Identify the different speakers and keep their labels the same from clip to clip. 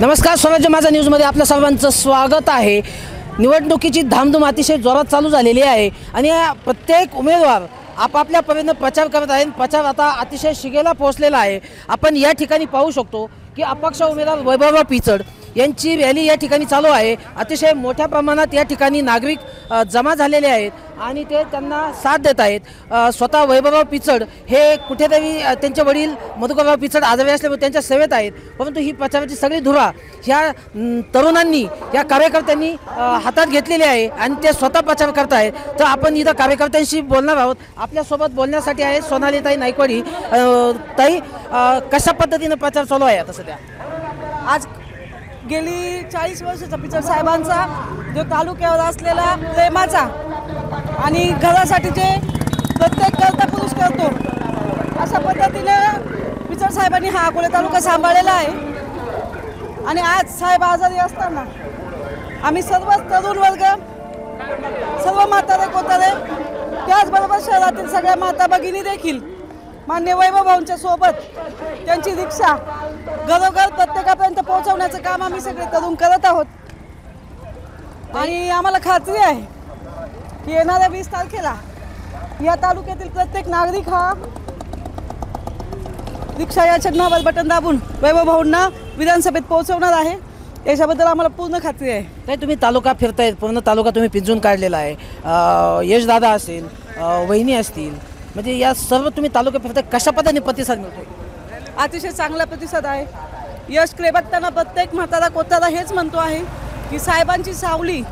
Speaker 1: नमस्कार, स्वराज्य माझा न्यूजमध्ये आपल्या सर्वांचं स्वागत आहे। निवडणुकीची धामधूम अतिशय जोरात चालू झालेली आहे आणि प्रत्येक उमेदवार आपापल्या परीने प्रचार करत आहेत। प्रचार आता अतिशय शिगेला पोहोचलेला आहे। आपण या ठिकाणी पाहू शकतो की अपक्ष उमेदवार वैभव पिचड यांची रॅली या ठिकाणी चालू आहे। अतिशय मोठ्या प्रमाणात या ठिकाणी नागरिक जमा झालेले आहेत आणि ते त्यांना साथ देत आहेत। स्वतः वैभव पिचड हे कुठेतरी त्यांचे वडील मधुकरराव पिचड आजारी असल्यामुळे त्यांच्या सेवेत आहेत, परंतु ही प्रचाराची सगळी धुरा ह्या तरुणांनी या कार्यकर्त्यांनी हातात घेतलेली आहे आणि ते स्वतः प्रचार करत आहेत। तर आपण इथं कार्यकर्त्यांशी बोलणार आहोत। आपल्यासोबत बोलण्यासाठी आहे सोनालीताई नायकवाडी। ताई, कशा पद्धतीने प्रचार चालू आहे आता सध्या?
Speaker 2: आज गेली 40 वर्षाचा पिचड साहेबांचा जो तालुक्यावर असलेला प्रेमाचा आणि घरासाठी जे प्रत्येक कर्ता पुरुष करतो, अशा पद्धतीने पिचड साहेबांनी हा अकोले तालुका सांभाळलेला आहे। आणि आज साहेब आजारी असताना आम्ही सर्व तरुण वर्ग, सर्व म्हातारे कोतारे, त्याचबरोबर शहरातील सगळ्या माता भगिनी देखील मान्य वैभव भाऊंच्या सोबत त्यांची रिक्षा घरोघर प्रत्येकापर्यंत पोहोचवण्याचं काम आम्ही सगळे तरुण करत आहोत। आणि आम्हाला खात्री आहे की येणाऱ्या 20 तारखेला या तालुक्यातील प्रत्येक नागरिक हा रिक्षा या चिन्हावर बटन दाबून वैभव भाऊंना विधानसभेत पोहोचवणार आहे, याच्याबद्दल आम्हाला पूर्ण खात्री आहे।
Speaker 1: नाही, तुम्ही तालुका फिरतायत, पूर्ण तालुका तुम्ही पिंजून काढलेला आहे। यशदादा असेल, वहिनी असतील, म्हणजे या सर्व तुम्ही तालुका फिरताय, कशा पद्धतीने प्रतिसाद मिळतो?
Speaker 2: अतिशय चांगला प्रतिसाद आहे। यशकडे बघताना प्रत्येक म्हातारा कोतारा हेच म्हणतो आहे की साहेबांची सावली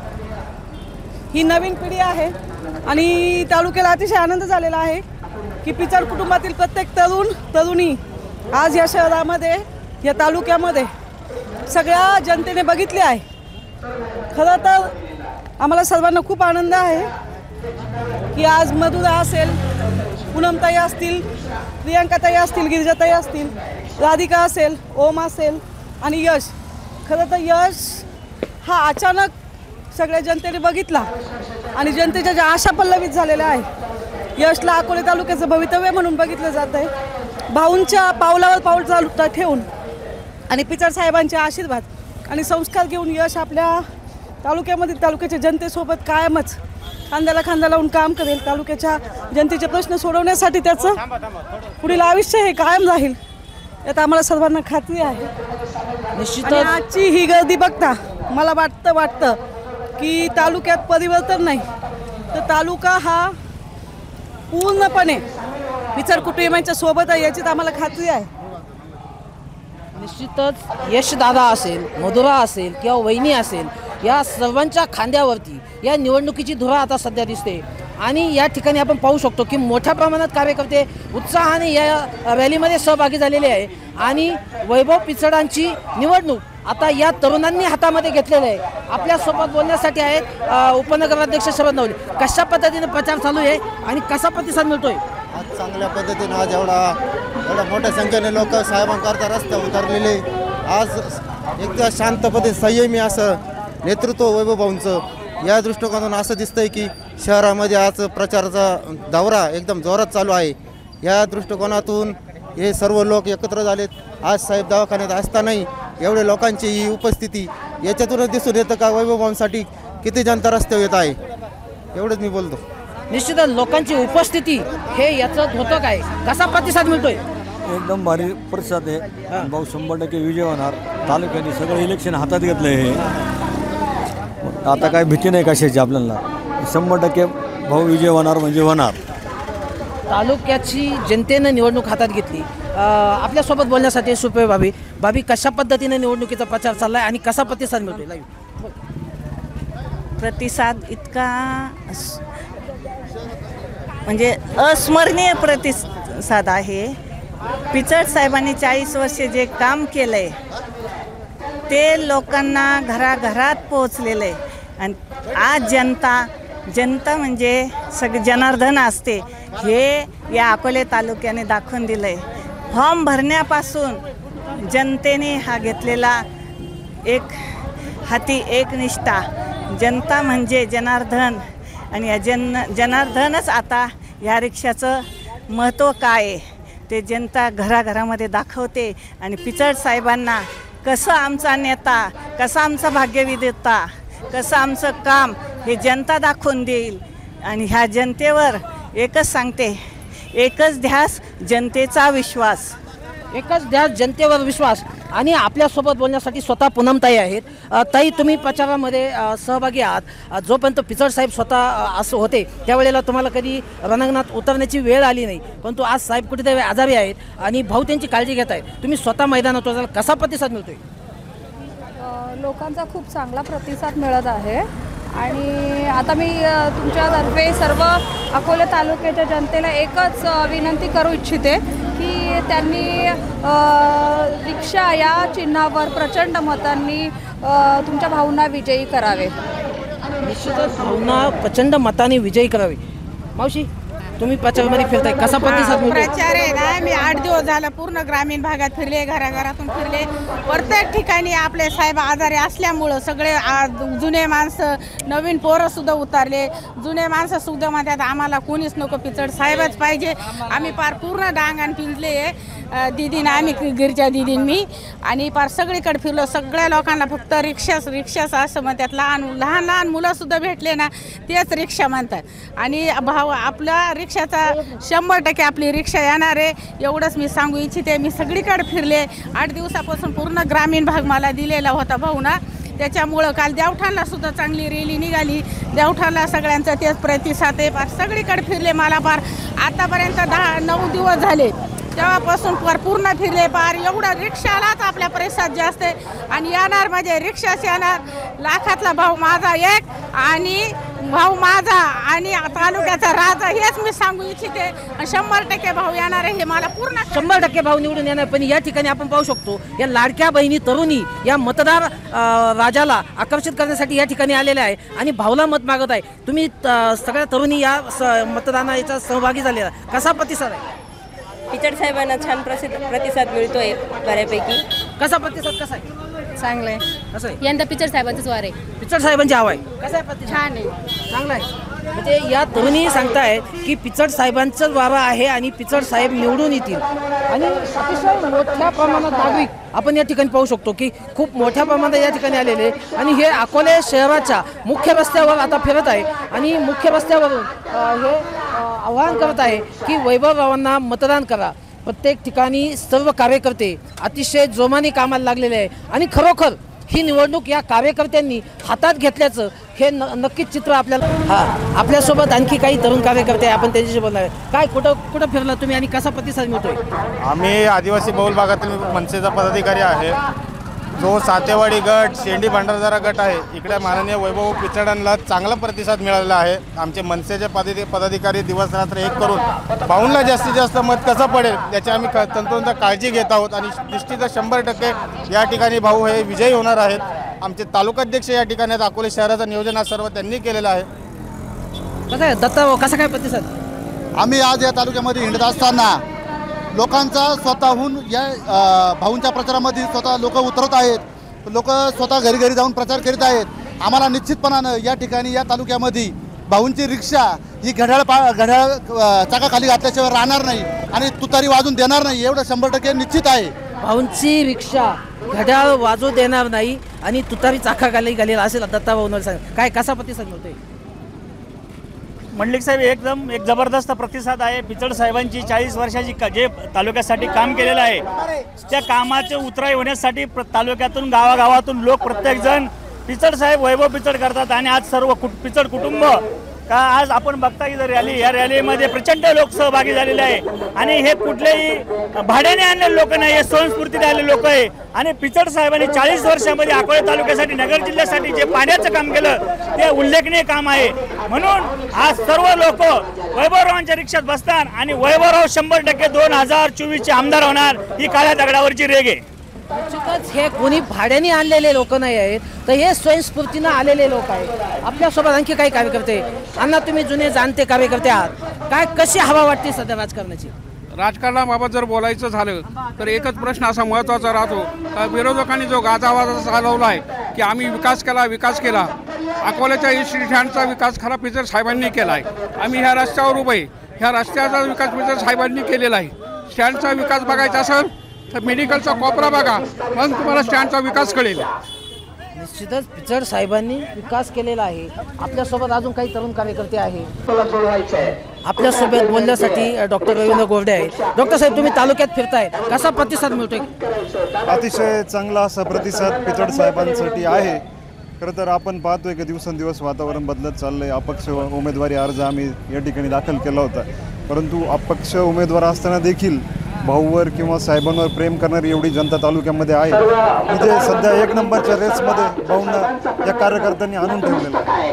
Speaker 2: ही नवीन पिढी आहे आणि तालुक्याला अतिशय आनंद झालेला आहे की पिचड कुटुंबातील प्रत्येक तरुण तरुणी आज या शहरामध्ये, या तालुक्यामध्ये सगळ्या जनतेने बघितले आहे। खरं तर आम्हाला सर्वांना खूप आनंद आहे की आज मधुरा असेल, पूनमताई असतील, प्रियांकाताई असतील, गिरिजाताई असतील, राधिका असेल, ओम असेल आणि यश। खरं तर यश हा अचानक सगळ्या जनतेने बघितला आणि जनतेच्या ज्या आशा पल्लवित झालेल्या आहे, यशला अकोले तालुक्याचं भवितव्य म्हणून बघितलं जात आहे। भाऊंच्या पावलावर पाऊल चालू ठेवून आणि पिचड साहेबांचे आशीर्वाद आणि संस्कार घेऊन यश आपल्या तालुक्यामध्ये तालुक्याच्या जनतेसोबत कायमच खांद्याला खांदा लावून काम करेल। तालुक्याच्या जनतेचे प्रश्न सोडवण्यासाठी त्याचं पुढील आयुष्य हे कायम राहील, यात आम्हाला सर्वांना खात्री आहे।
Speaker 1: निश्चितच
Speaker 2: आजची ही गर्दी बघता मला वाटतं की तालुक्यात परिवर्तन नाही तर तालुका हा पूर्णपणे पिचड कुटुंबियांच्या सोबत आहे, याची आम्हाला खात्री आहे।
Speaker 1: निश्चितच यशदादा असेल, मधुरा असेल किंवा वहिनी असेल, या सर्वांच्या खांद्यावरती या निवडणुकीची धुरा आता सध्या दिसते आणि या ठिकाणी आपण पाहू शकतो की मोठ्या प्रमाणात कार्यकर्ते उत्साहाने या रॅलीमध्ये सहभागी झालेले आहे आणि वैभव पिचडांची निवडणूक आता या तरुणांनी हातामध्ये घेतलेलं आहे। आपल्यासोबत बोलण्यासाठी आहेत उपनगराध्यक्ष शरद नवले। कशा पद्धतीने प्रचार चालू आहे आणि कसा प्रतिसाद मिळतोय?
Speaker 3: आज चांगल्या पद्धतीने आज एवढ्या मोठ्या संख्येने लोक साहेबांकरता रस्त्यावर उतरलेले। आज एकदम शांतपणे संयमी असं नेतृत्व वैभव भाऊंचं, या दृष्टिकोनातून असं दिसतंय की शहरामध्ये आज प्रचाराचा दौरा एकदम जोरात चालू आहे। या दृष्टिकोनातून हे सर्व लोक एकत्र झालेत। आज साहेब दवाखान्यात असतानाही एवढे लोकांची ही उपस्थिती, याच्यातूनच दिसून येतं का वैभव भाऊंसाठी किती जनता रस्त्यावर येत आहे। एवढंच मी बोलतो।
Speaker 1: निश्चितच लोकांची उपस्थिती हे याचं होतं काय, कसा प्रतिसाद मिळतोय?
Speaker 4: एकदम भारी प्रतिसाद आहे। भाऊ 100% विजय होणार। तालुक्याने सगळं इलेक्शन हातात घेतलं आहे, आता काय भीती नाही कशाची आपल्याला। 100% भाऊ विजय होणार म्हणजे होणार।
Speaker 1: तालुक्याची जनतेनं निवडणूक हातात घेतली। आपल्यासोबत बोलण्यासाठी सुप्रिया भाभी, कशा पद्धतीने निवडणुकीचा प्रचार चाललाय आणि कसा प्रतिसाद मिळतोय? लाईव्ह
Speaker 5: प्रतिसाद इतका म्हणजे अस्मरणीय प्रतिसाद आहे। पिचड साहेबांनी 40 वर्षे जे काम केलंय ते लोकांना घराघरात पोहोचलेलं आहे आणि आज जनता म्हणजे सगळे जनार्दन असते हे या अकोले तालुक्याने दाखवून दिलं आहे। फॉर्म भरण्यापासून जनतेने हा घेतलेला एक हाती एक निष्ठा, जनता म्हणजे जनार्दन आणि या जनार्दनच आता या रिक्षाचं महत्त्व काय आहे ते जनता घराघरामध्ये दाखवते आणि पिचड साहेबांना कसं आमचा नेता, कसा आमचा भाग्यविधेता, कसं आमचं काम हे जनता दाखवून देईल. आणि ह्या जनतेवर एकच सांगते, एकच ध्यास जनतेचा विश्वास.
Speaker 1: एकच ध्यास जनतेवर विश्वास. आणि आपल्यासोबत बोलण्यासाठी स्वतः पूनमताई आहेत. ताई, तुम्ही प्रचारामध्ये सहभागी आहात. जोपर्यंत पिचड साहेब स्वतः असं होते त्यावेळेला तुम्हाला कधी रणांगणात उतरण्याची वेळ आली नाही, परंतु आज साहेब कुठेतरी आजारी आहेत आणि भाऊ त्यांची काळजी घेत आहेत. तुम्ही स्वतः मैदानात उतराल, कसा प्रतिसाद मिळतोय?
Speaker 6: लोकांचा खूप चांगला प्रतिसाद मिळत आहे. आणि आता मी तुमच्यातर्फे सर्व अकोले तालुक्याच्या जनतेला एकच विनंती करू इच्छिते की त्यांनी रिक्षा या चिन्हावर प्रचंड मतांनी तुमच्या भाऊंना विजयी करावे.
Speaker 1: निश्चितच भाऊंना प्रचंड मताने विजयी करावे. मावशी, तुम्ही प्रचारामध्ये फिरताय, कसा प्रतिसाद मिळतोय?
Speaker 7: प्रचार आहे ना, मी 8 दिवस झाला पूर्ण ग्रामीण भागात फिरले, घराघरातून फिरले. प्रत्येक ठिकाणी आपले साहेब आजारी असल्यामुळं सगळे जुने माणसं, नवीन पोरं सुद्धा उतरले. जुने माणसं सुद्धा म्हणतात आम्हाला कोणीच नको, पिचड साहेबच पाहिजे. आम्ही पार पूर्ण डांगण पिंजले दिदीनं, आम्ही गिरच्या दिदीन मी, आणि पार सगळीकडे फिरलो. सगळ्या लोकांना फक्त रिक्षाच असं म्हणतात. लहान मुलं सुद्धा भेटले ना, तेच रिक्षा म्हणतात. आणि भाऊ आपला रिक्षाचा 100% आपली रिक्षा येणार आहे, एवढंच मी सांगू इच्छिते. मी सगळीकडे फिरले. 8 दिवसापासून पूर्ण ग्रामीण भाग मला दिलेला होता भाऊना. त्याच्यामुळं काल देवठाणला सुद्धा चांगली रॅली निघाली. देवठाणला सगळ्यांचा तेच प्रतिसाद आहे. पार सगळीकडे फिरले. मला पार आतापर्यंत 9 दिवस झाले, तेव्हापासून पूर्ण फिरले. पार एवढा रिक्षालाच आपल्या प्रतिसाद जास्त आहे. आणि येणार म्हणजे रिक्षाच येणार. लाखातला भाऊ माझा एक, आणि भाऊ माझा आणि तालुक्याचा राजा, हेच मी सांगू इच्छिते. 100% भाऊ येणार आहे, हे मला पूर्ण
Speaker 1: 100% भाऊ निवडून येणार. पण या ठिकाणी आपण पाहू शकतो, या लाडक्या बहिणी तरुणी या मतदार राजाला आकर्षित करण्यासाठी या ठिकाणी आलेल्या आहे आणि भाऊला मत मागत आहे. तुम्ही सगळ्या तरुणी या मतदानाचा सहभागी झालेला, कसा प्रतिसाद आहे?
Speaker 8: पिचड साहेबांना छान प्रतिसाद मिळतोय बऱ्यापैकी.
Speaker 1: कसा प्रतिसाद कसा आहे?
Speaker 6: चांगलं आहे.
Speaker 1: कसं आहे?
Speaker 6: यंदा पिचड साहेबांचंच वार आहे.
Speaker 1: पिचड साहेबांची हवा आहे. कसं आहे प्रतिसाद?
Speaker 6: छान आहे,
Speaker 1: चांगला आहे. म्हणजे या तरुणी सांगतायत की पिचड साहेबांचंच वारा आहे आणि पिचड साहेब निवडून येतील. आणि अतिशय मोठ्या प्रमाणात नागरिक आपण या ठिकाणी पाहू शकतो की खूप मोठ्या प्रमाणात या ठिकाणी आलेले. आणि हे अकोले शहराच्या मुख्य रस्त्यावर आता फिरत आहे आणि मुख्य रस्त्यावरून हे आवाहन करत आहे की वैभवरावांना मतदान करा. प्रत्येक ठिकाणी सर्व कार्यकर्ते अतिशय जोमाने कामाला लागलेले आहे आणि खरोखर ही निवडणूक या कार्यकर्त्यांनी हातात घेतल्याचं हे नक्कीच चित्र आपल्याला. आपल्यासोबत आणखी काही तरुण कार्यकर्ते आपण त्यांच्याशी बोलणार आहे. काय कुठं फिरला तुम्ही आणि कसा प्रतिसाद मिळतोय?
Speaker 9: आम्ही आदिवासी बहुल भागातील मनसेचा पदाधिकारी आहे. जो सातेवाडी गट, शेंडी भंडारदरा गट आहे, इकडे माननीय वैभव पिचडांना चांगला प्रतिसाद मिळालेला आहे. आमचे मनसेचे पदाधिकारी दिवस रात्र एक करून भाऊंना जास्तीत जास्त मत कसं पडेल याची आम्ही तंतोतंत काळजी घेत आहोत. आणि निश्चितच 100% या ठिकाणी भाऊ हे विजयी होणार आहेत. आमचे तालुकाध्यक्ष या ठिकाणी अकोले शहराचं नियोजन सर्व त्यांनी केलेलं आहे.
Speaker 1: कसं आहे दत्ता, कसा काय प्रतिसाद?
Speaker 10: आम्ही आज या तालुक्यामध्ये हिंडत असताना लोकांचा स्वतःहून या भाऊंच्या प्रचारामध्ये स्वतः लोक उतरत आहेत. लोक स्वतः घरी घरी जाऊन प्रचार करीत आहेत. आम्हाला निश्चितपणानं या ठिकाणी या तालुक्यामध्ये भाऊंची रिक्षा ही घड्याळ चाकाखाली घातल्याशिवाय राहणार नाही आणि तुतारी वाजून देणार नाही, एवढं 100% निश्चित आहे.
Speaker 1: भाऊंची रिक्षा घड्याळ वाजू देणार नाही आणि तुतारी चाकाखाली घालेला असेल दत्ता भाऊंवर सांग. काय कसा प्रतिसाद मिळतोय?
Speaker 11: मंडलिक साहेब एकदम एक जबरदस्त प्रतिसाद आहे. पिचड साहेबांची 40 वर्षाची जे तालुक्यासाठी काम केलेलं आहे त्या कामाचे उतराई होण्यासाठी तालुक्यातून गावागावातून लोक प्रत्येकजण पिचड साहेब वैभव पिचड करतात. आणि आज सर्व पिचड कुटुंब का आज आपण बघता की रॅली, या रॅलीमध्ये प्रचंड लोक सहभागी झालेले आहे. आणि हे कुठलेही भाड्याने आणलेले लोक नाही, हे स्वयंस्फूर्तीने आलेले लोक आहे. आणि पिचड साहेबांनी 40 वर्षामध्ये अकोले तालुक्यासाठी, नगर जिल्ह्यासाठी जे पाण्याचं काम केलं ते उल्लेखनीय काम आहे. म्हणून आज सर्व लोक वैभवरावांच्या रिक्षात बसतात आणि वैभवराव 100% 2024चे आमदार होणार, ही काळ्या दगडावरची रेग आहे.
Speaker 1: निश्चितच हे कोणी भाड्याने आणलेले लोक नाही आहेत, तर हे स्वयंस्फूर्तीनं आलेले लोक आहेत. आपल्यासोबत आणखी काही कार्यकर्ते. अण्णा, तुम्ही जुने जाणते कार्यकर्ते आहात, काय कशी हवा वाटते सध्या राजकारणाची?
Speaker 12: राजकारणाबाबत जर बोलायचं झालं तर एकच प्रश्न असा महत्त्वाचा राहतो का विरोधकांनी जो गाजावाजा चालवला आहे की आम्ही विकास केला, अकोल्याच्या एस टी स्टँडचा विकास खरा पिचड साहेबांनी केला आहे. आम्ही ह्या रस्त्यावर उभे, ह्या रस्त्याचा विकास पिचड साहेबांनी केलेला आहे. स्टँडचा विकास बघायचा असेल तर मेडिकलचा कोपरा बघा, मग तुम्हाला स्टँडचा विकास कळेल.
Speaker 1: निश्चितच पिचड साहेबांनी विकास केलेला आहे. आपल्यासोबत अजून काही तरुण कार्यकर्ते आहे. आपल्यासोबत बोलण्यासाठी डॉक्टर रवींद्र गोरडे आहेत. डॉक्टर साहेब, तुम्ही तालुक्यात फिरताय, कसा प्रतिसाद मिळतोय?
Speaker 13: अतिशय चांगला असा प्रतिसाद पिचड साहेबांसाठी आहे. खरं तर आपण पाहतोय की दिवसेंदिवस वातावरण बदलत चाललंय. अपक्ष उमेदवारी अर्ज आम्ही या ठिकाणी दाखल केला होता, परंतु अपक्ष उमेदवार असताना देखील भाऊवर किंवा साहेबांवर प्रेम करणारी एवढी जनता तालुक्यामध्ये आहे. म्हणजे सध्या 1 नंबरच्या रेसमध्ये भाऊंना या कार्यकर्त्यांनी आणून ठेवलेलं आहे.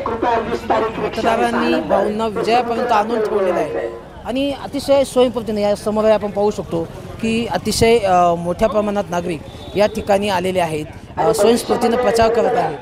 Speaker 1: मतदारांनी भाऊंना विजयापर्यंत आणून ठेवलेलं आहे आणि अतिशय स्वयंपूर्तीने या समोर आपण पाहू शकतो की अतिशय मोठ्या प्रमाणात नागरिक या ठिकाणी आलेले आहेत, स्वयंस्फूर्तीनं प्रचार करत आहेत.